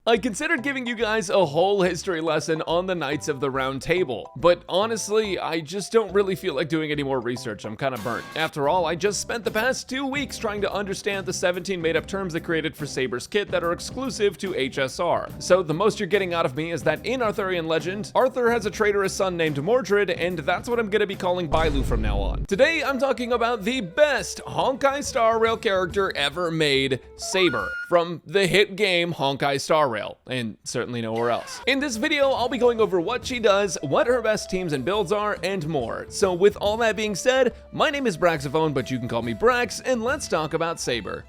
I considered giving you guys a whole history lesson on the Knights of the Round Table, but honestly, I just don't really feel like doing any more research. I'm kind of burnt. After all, I just spent the past 2 weeks trying to understand the 17 made-up terms they created for Saber's kit that are exclusive to HSR. So the most you're getting out of me is that in Arthurian legend, Arthur has a traitorous son named Mordred, and that's what I'm gonna be calling Bailu from now on. Today, I'm talking about the best Honkai Star Rail character ever made, Saber, from the hit game Honkai Star Rail, and certainly nowhere else. In this video, I'll be going over what she does, what her best teams and builds are, and more. So with all that being said, my name is Braxophone, but you can call me Brax, and let's talk about Saber.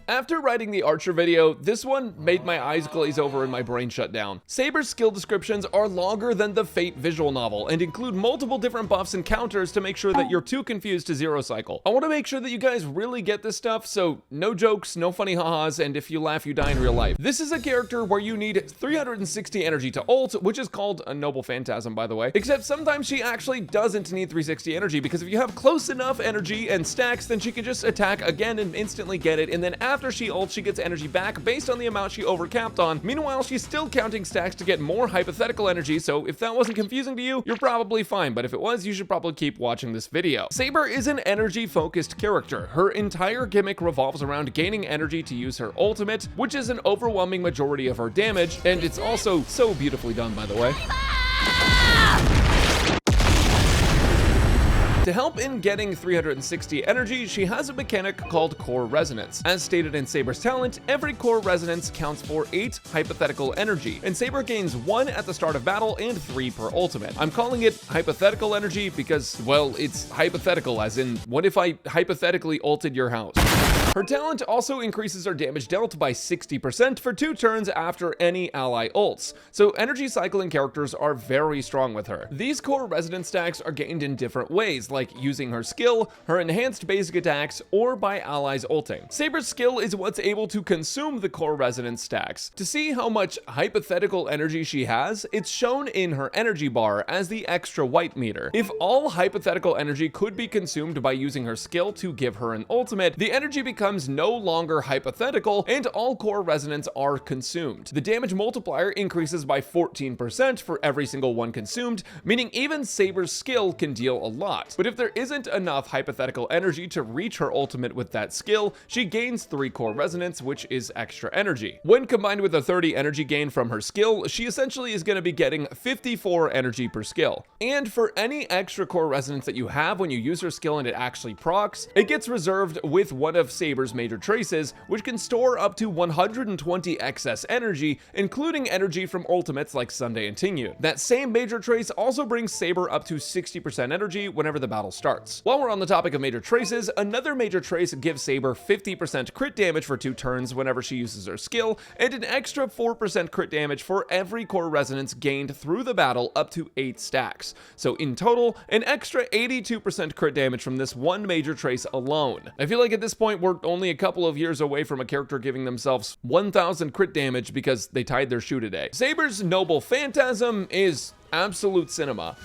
After writing the Archer video, this one made my eyes glaze over and my brain shut down. Saber's skill descriptions are longer than the Fate visual novel and include multiple different buffs and counters to make sure that you're too confused to zero cycle. I want to make sure that you guys really get this stuff, so no jokes, no funny ha-has, and if you laugh, you die in real life. This is a character where you need 360 energy to ult, which is called a Noble Phantasm, by the way, except sometimes she actually doesn't need 360 energy, because if you have close enough energy and stacks, then she can just attack again and instantly get it, and then after she ults, she gets energy back based on the amount she overcapped on. Meanwhile, she's still counting stacks to get more hypothetical energy, so if that wasn't confusing to you, you're probably fine, but if it was, you should probably keep watching this video. Saber is an energy-focused character. Her entire gimmick revolves around gaining energy to use her ultimate, which is an overwhelming majority of her damage, and it's also so beautifully done, by the way. To help in getting 360 energy, she has a mechanic called Core Resonance. As stated in Saber's talent, every Core Resonance counts for 8 hypothetical energy, and Saber gains 1 at the start of battle and 3 per ultimate. I'm calling it hypothetical energy because, well, it's hypothetical, as in, what if I hypothetically ulted your house? Her talent also increases her damage dealt by 60% for 2 turns after any ally ults, so energy cycling characters are very strong with her. These Core Resonance stacks are gained in different ways, like using her skill, her enhanced basic attacks, or by allies ulting. Saber's skill is what's able to consume the Core Resonance stacks. To see how much hypothetical energy she has, it's shown in her energy bar as the extra white meter. If all hypothetical energy could be consumed by using her skill to give her an ultimate, the energy becomes no longer hypothetical and all Core Resonance are consumed. The damage multiplier increases by 14% for every single one consumed, meaning even Saber's skill can deal a lot. But if there isn't enough hypothetical energy to reach her ultimate with that skill, she gains 3 Core Resonance, which is extra energy. When combined with a 30 energy gain from her skill, she essentially is going to be getting 54 energy per skill. And for any extra Core Resonance that you have when you use her skill and it actually procs, it gets reserved with one of Saber's major traces, which can store up to 120 excess energy, including energy from ultimates like Sunday and Tingyu. That same major trace also brings Saber up to 60% energy whenever the battle starts. While we're on the topic of major traces, another major trace gives Saber 50% crit damage for 2 turns whenever she uses her skill, and an extra 4% crit damage for every Core Resonance gained through the battle up to 8 stacks. So in total, an extra 82% crit damage from this one major trace alone. I feel like at this point we're only a couple of years away from a character giving themselves 1000 crit damage because they tied their shoe today. Saber's Noble Phantasm is absolute cinema.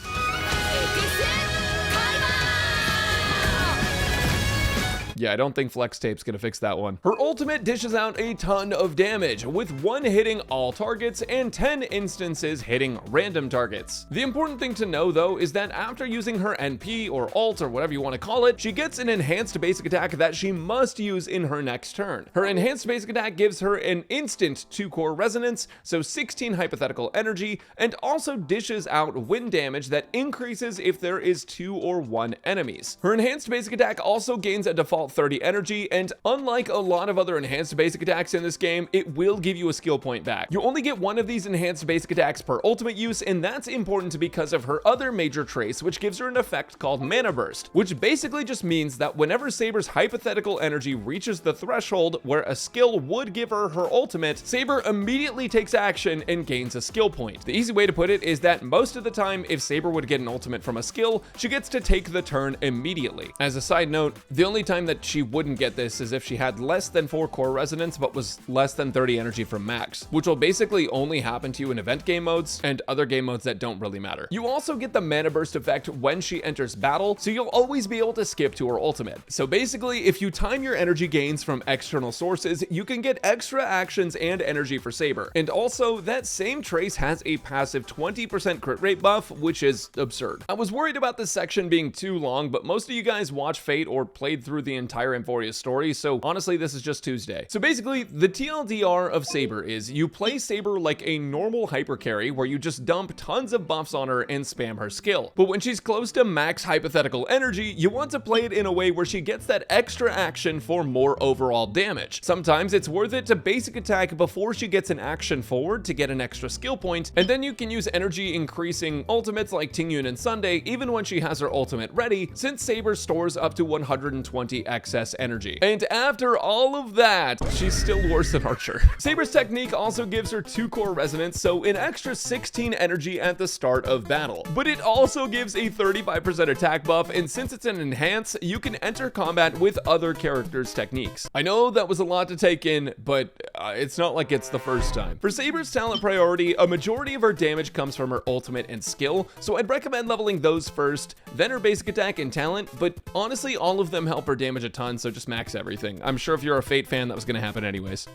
Yeah, I don't think Flex Tape's gonna fix that one. Her ultimate dishes out a ton of damage, with 1 hitting all targets and 10 instances hitting random targets. The important thing to know though is that after using her NP or ult or whatever you want to call it, she gets an enhanced basic attack that she must use in her next turn. Her enhanced basic attack gives her an instant 2 Core Resonance, so 16 hypothetical energy, and also dishes out wind damage that increases if there is 2 or 1 enemies. Her enhanced basic attack also gains a default 30 energy, and unlike a lot of other enhanced basic attacks in this game, it will give you a skill point back. You only get 1 of these enhanced basic attacks per ultimate use, and that's important because of her other major trace, which gives her an effect called Mana Burst, which basically just means that whenever Saber's hypothetical energy reaches the threshold where a skill would give her her ultimate, Saber immediately takes action and gains a skill point. The easy way to put it is that most of the time, if Saber would get an ultimate from a skill, she gets to take the turn immediately. As a side note, the only time that that she wouldn't get this is if she had less than 4 core resonance but was less than 30 energy from max, which will basically only happen to you in event game modes and other game modes that don't really matter. You also get the mana burst effect when she enters battle, so you'll always be able to skip to her ultimate. So basically, if you time your energy gains from external sources, you can get extra actions and energy for Saber. And also, that same trace has a passive 20% crit rate buff, which is absurd. I was worried about this section being too long, but most of you guys watch Fate or played through the entire Emphoria story, so honestly, this is just Tuesday. So basically, the TLDR of Saber is you play Saber like a normal hyper carry where you just dump tons of buffs on her and spam her skill. But when she's close to max hypothetical energy, you want to play it in a way where she gets that extra action for more overall damage. Sometimes it's worth it to basic attack before she gets an action forward to get an extra skill point, and then you can use energy increasing ultimates like Tingyun and Sunday even when she has her ultimate ready, since Saber stores up to 120 excess energy. And after all of that, she's still worse than Archer. Saber's technique also gives her 2 core resonance, so an extra 16 energy at the start of battle. But it also gives a 35% attack buff, and since it's an enhance, you can enter combat with other characters' techniques. I know that was a lot to take in, but it's not like it's the first time. For Saber's talent priority, a majority of her damage comes from her ultimate and skill, so I'd recommend leveling those first, then her basic attack and talent, but honestly, all of them help her damage a ton, so just max everything. I'm sure if you're a Fate fan, that was gonna happen anyways.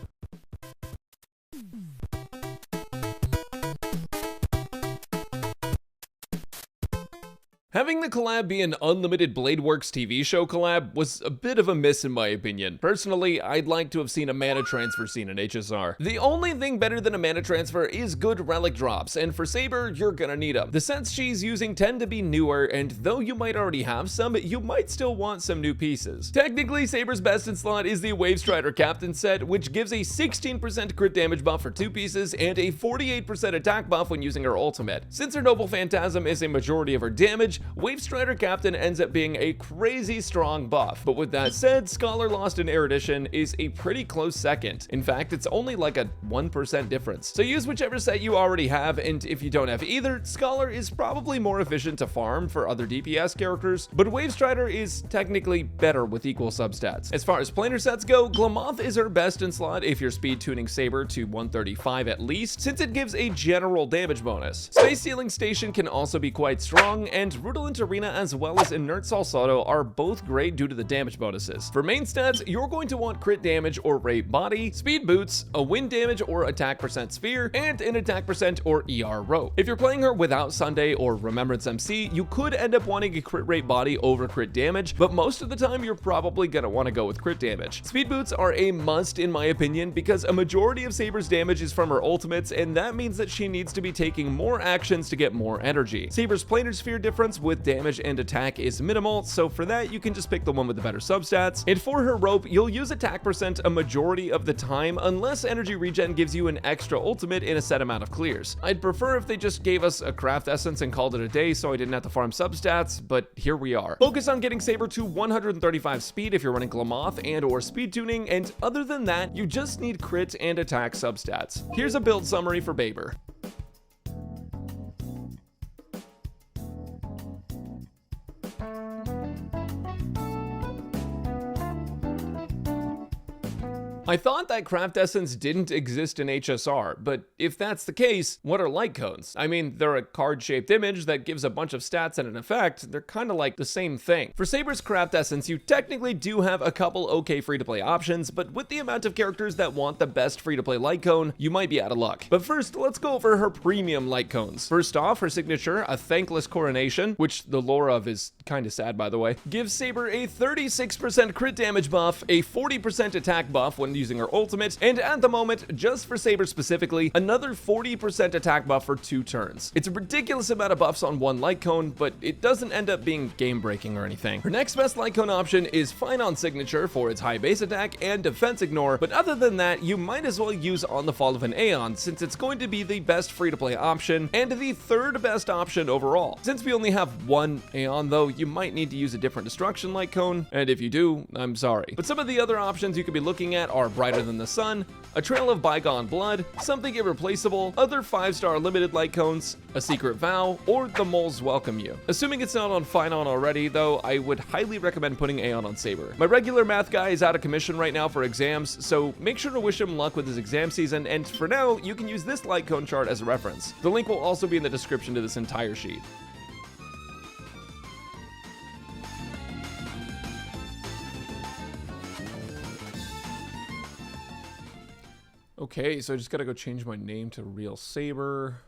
Having the collab be an Unlimited Bladeworks TV show collab was a bit of a miss in my opinion. Personally, I'd like to have seen a mana transfer scene in HSR. The only thing better than a mana transfer is good relic drops, and for Saber, you're gonna need them. The sets she's using tend to be newer, and though you might already have some, you might still want some new pieces. Technically, Saber's best in slot is the Wavestrider Captain set, which gives a 16% crit damage buff for 2 pieces and a 48% attack buff when using her ultimate. Since her Noble Phantasm is a majority of her damage, Wavestrider Captain ends up being a crazy strong buff. But with that said, Scholar Lost in Erudition is a pretty close second. In fact, it's only like a 1% difference. So use whichever set you already have, and if you don't have either, Scholar is probably more efficient to farm for other DPS characters, but Wavestrider is technically better with equal substats. As far as planar sets go, Glamoth is her best in slot if you're speed tuning Saber to 135 at least, since it gives a general damage bonus. Space Sealing Station can also be quite strong, and Rudolent Arena as well as Inert Salsado are both great due to the damage bonuses. For main stats, you're going to want crit damage or rape body, speed boots, a wind damage or attack percent sphere, and an attack percent or ER rope. If you're playing her without Sunday or Remembrance MC, you could end up wanting a crit rate body over crit damage, but most of the time you're probably gonna want to go with crit damage. Speed boots are a must in my opinion because a majority of Saber's damage is from her ultimates, and that means that she needs to be taking more actions to get more energy. Saber's planar sphere difference with damage and attack is minimal, so for that you can just pick the one with the better substats. And for her rope, you'll use attack percent a majority of the time unless energy regen gives you an extra ultimate in a set amount of clears. I'd prefer if they just gave us a craft essence and called it a day so I didn't have to farm substats, but here we are. Focus on getting Saber to 135 speed if you're running Glamoth and or speed tuning, and other than that, you just need crit and attack substats. Here's a build summary for Saber. I thought that craft essence didn't exist in HSR, but if that's the case, what are light cones? I mean, they're a card-shaped image that gives a bunch of stats and an effect. They're kind of like the same thing. For Saber's craft essence, you technically do have a couple okay free-to-play options, but with the amount of characters that want the best free-to-play light cone, you might be out of luck. But first, let's go over her premium light cones. First off, her signature, a Thankless Coronation, which the lore of is kind of sad by the way, gives Saber a 36% crit damage buff, a 40% attack buff when using her ultimate, and at the moment, just for Saber specifically, another 40% attack buff for 2 turns. It's a ridiculous amount of buffs on one light cone, but it doesn't end up being game breaking or anything. Her next best light cone option is Fine on Signature for its high base attack and defense ignore, but other than that, you might as well use On the Fall of an Aeon since it's going to be the best free to play option and the 3rd best option overall. Since we only have one Aeon though, you might need to use a different destruction light cone, and if you do, I'm sorry. But some of the other options you could be looking at are star brighter than the sun, a trail of bygone blood, something irreplaceable, other 5-star limited light cones, a secret vow, or the moles welcome you. Assuming it's not on Phynon already, though, I would highly recommend putting Aeon on Saber. My regular math guy is out of commission right now for exams, so make sure to wish him luck with his exam season, and for now, you can use this light cone chart as a reference. The link will also be in the description to this entire sheet. Okay, so I just gotta go change my name to Real Saber.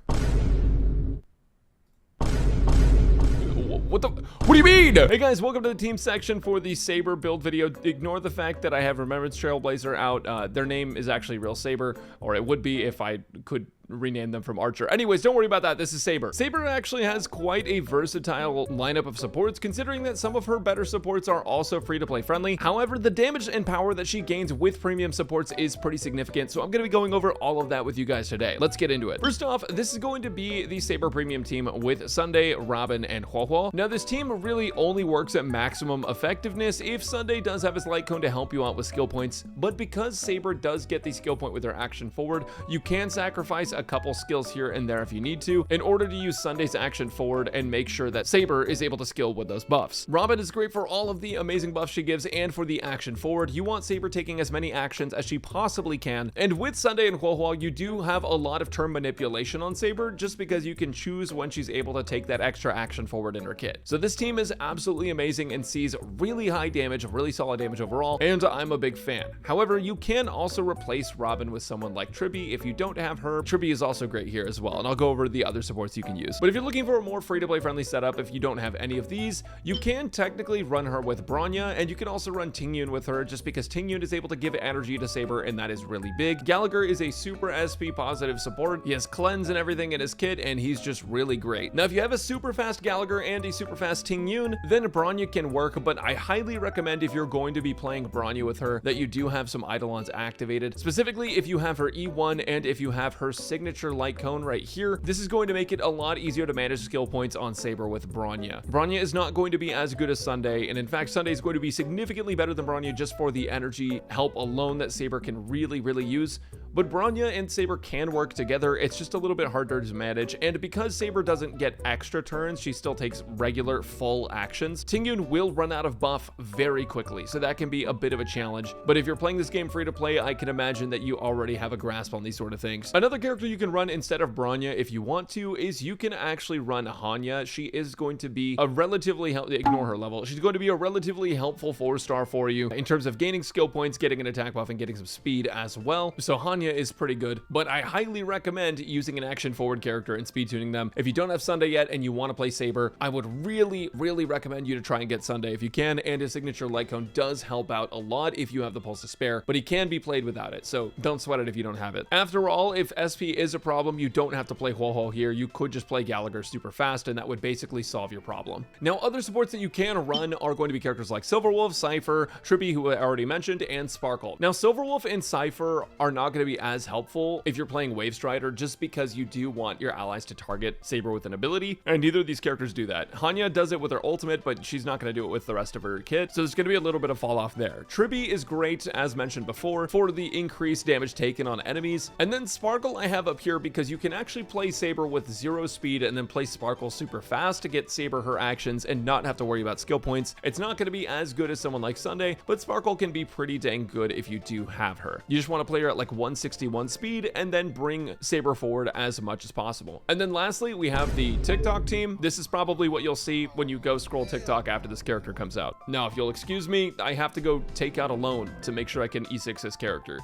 What do you mean? Hey guys, welcome to the team section for the Saber build video. Ignore the fact that I have Remembrance Trailblazer out. Their name is actually Real Saber, or it would be if I could rename them from Archer. Anyways, don't worry about that. This is Saber. Saber actually has quite a versatile lineup of supports, considering that some of her better supports are also free-to-play friendly. However, the damage and power that she gains with premium supports is pretty significant, so I'm going to be going over all of that with you guys today. Let's get into it. First off, this is going to be the Saber premium team with Sunday, Robin, and Huohuo. Now, this team really only works at maximum effectiveness if Sunday does have his light cone to help you out with skill points, but because Saber does get the skill point with her action forward, you can sacrifice a couple skills here and there if you need to in order to use Sunday's action forward and make sure that Saber is able to skill with those buffs. Robin is great for all of the amazing buffs she gives and for the action forward. You want Saber taking as many actions as she possibly can, and with Sunday and Huohuo, you do have a lot of turn manipulation on Saber just because you can choose when she's able to take that extra action forward in her kit. So this team is absolutely amazing and sees really high damage, really solid damage overall, and I'm a big fan. However, you can also replace Robin with someone like Tribby if you don't have her. Tribby is also great here as well, and I'll go over the other supports you can use. But if you're looking for a more free-to-play friendly setup, if you don't have any of these, you can technically run her with Bronya, and you can also run Tingyun with her just because Tingyun is able to give energy to Saber, and that is really big. Gallagher is a super SP positive support. He has cleanse and everything in his kit, and he's just really great. Now, if you have a super fast Gallagher and a super fast Tingyun, then Bronya can work, but I highly recommend if you're going to be playing Bronya with her that you do have some Eidolons activated. Specifically, if you have her E1 and if you have her signature light cone right here, this is going to make it a lot easier to manage skill points on Saber with Bronya. Bronya is not going to be as good as Sunday, and in fact, Sunday is going to be significantly better than Bronya just for the energy help alone that Saber can really use. But Bronya and Saber can work together. It's just a little bit harder to manage, and because Saber doesn't get extra turns, she still takes regular full actions. Tingyun will run out of buff very quickly, so that can be a bit of a challenge. But if you're playing this game free to play, I can imagine that you already have a grasp on these sort of things. Another character you can run instead of Bronya if you want to is you can actually run Hanya. She is going to be a relatively ignore her level. She's going to be a relatively helpful 4-star for you in terms of gaining skill points, getting an attack buff, and getting some speed as well. So Hanya is pretty good, but I highly recommend using an action forward character and speed tuning them. If you don't have Sunday yet and you want to play Saber, I would really recommend you to try and get Sunday if you can, and his signature light cone does help out a lot if you have the pulse to spare, but he can be played without it, so don't sweat it if you don't have it. After all, if SP is a problem, you don't have to play Huohuo here. You could just play Gallagher super fast, and that would basically solve your problem. Now, other supports that you can run are going to be characters like Silverwolf, Cypher, Tribby, who I already mentioned, and Sparkle. Now, Silverwolf and Cypher are not going to be as helpful if you're playing Wave Strider, just because you do want your allies to target Saber with an ability, and neither of these characters do that. Hanya does it with her ultimate, but she's not going to do it with the rest of her kit, so there's going to be a little bit of fall off there. Tribby is great, as mentioned before, for the increased damage taken on enemies, and then Sparkle I have up here because you can actually play Saber with 0 speed and then play Sparkle super fast to get Saber her actions and not have to worry about skill points. It's not going to be as good as someone like Sunday, but Sparkle can be pretty dang good if you do have her. You just want to play her at like 161 speed and then bring Saber forward as much as possible. And then lastly, we have the TikTok team. This is probably what you'll see when you go scroll TikTok after this character comes out. Now, if you'll excuse me, I have to go take out a loan to make sure I can E6 this character.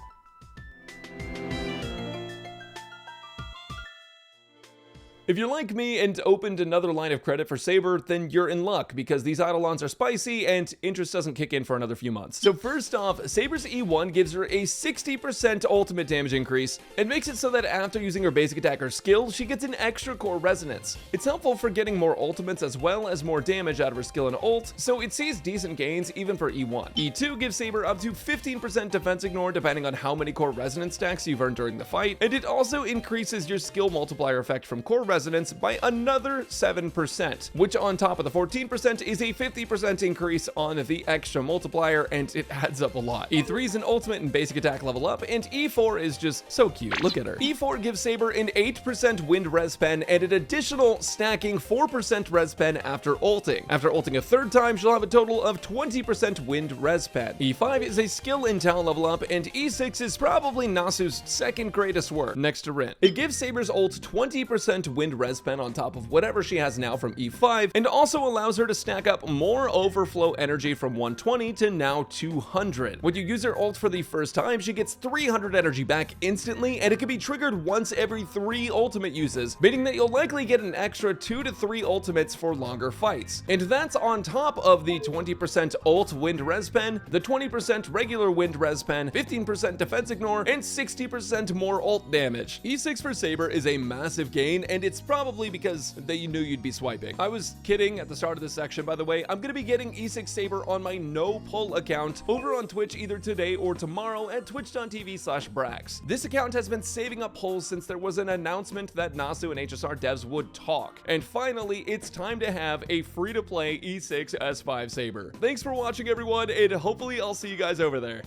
If you're like me and opened another line of credit for Saber, then you're in luck because these Eidolons are spicy and interest doesn't kick in for another few months. So first off, Saber's E1 gives her a 60% ultimate damage increase and makes it so that after using her basic attack or skill, she gets an extra core resonance. It's helpful for getting more ultimates as well as more damage out of her skill and ult, so it sees decent gains even for E1. E2 gives Saber up to 15% defense ignore depending on how many core resonance stacks you've earned during the fight, and it also increases your skill multiplier effect from core resonance by another 7%, which on top of the 14% is a 50% increase on the extra multiplier, and it adds up a lot. E3 is an ultimate and basic attack level up, and E4 is just so cute. Look at her. E4 gives Saber an 8% wind res pen and an additional stacking 4% res pen after ulting. After ulting a third time, she'll have a total of 20% wind res pen. E5 is a skill and talent level up, and E6 is probably Nasu's second greatest work, next to Rin. It gives Saber's ult 20% wind res pen on top of whatever she has now from E5, and also allows her to stack up more overflow energy from 120 to now 200. When you use her ult for the first time, she gets 300 energy back instantly, and it can be triggered once every 3 ultimate uses, meaning that you'll likely get an extra 2 to 3 ultimates for longer fights. And that's on top of the 20% ult wind res pen, the 20% regular wind res pen, 15% defense ignore, and 60% more ult damage. E6 for Saber is a massive gain, and it's probably because they knew you'd be swiping. I was kidding at the start of this section, by the way. I'm gonna be getting E6 Saber on my no pull account over on Twitch either today or tomorrow at twitch.tv/Brax. This account has been saving up pulls since there was an announcement that Nasu and HSR devs would talk. And finally, it's time to have a free-to-play E6 S5 Saber. Thanks for watching, everyone, and hopefully I'll see you guys over there.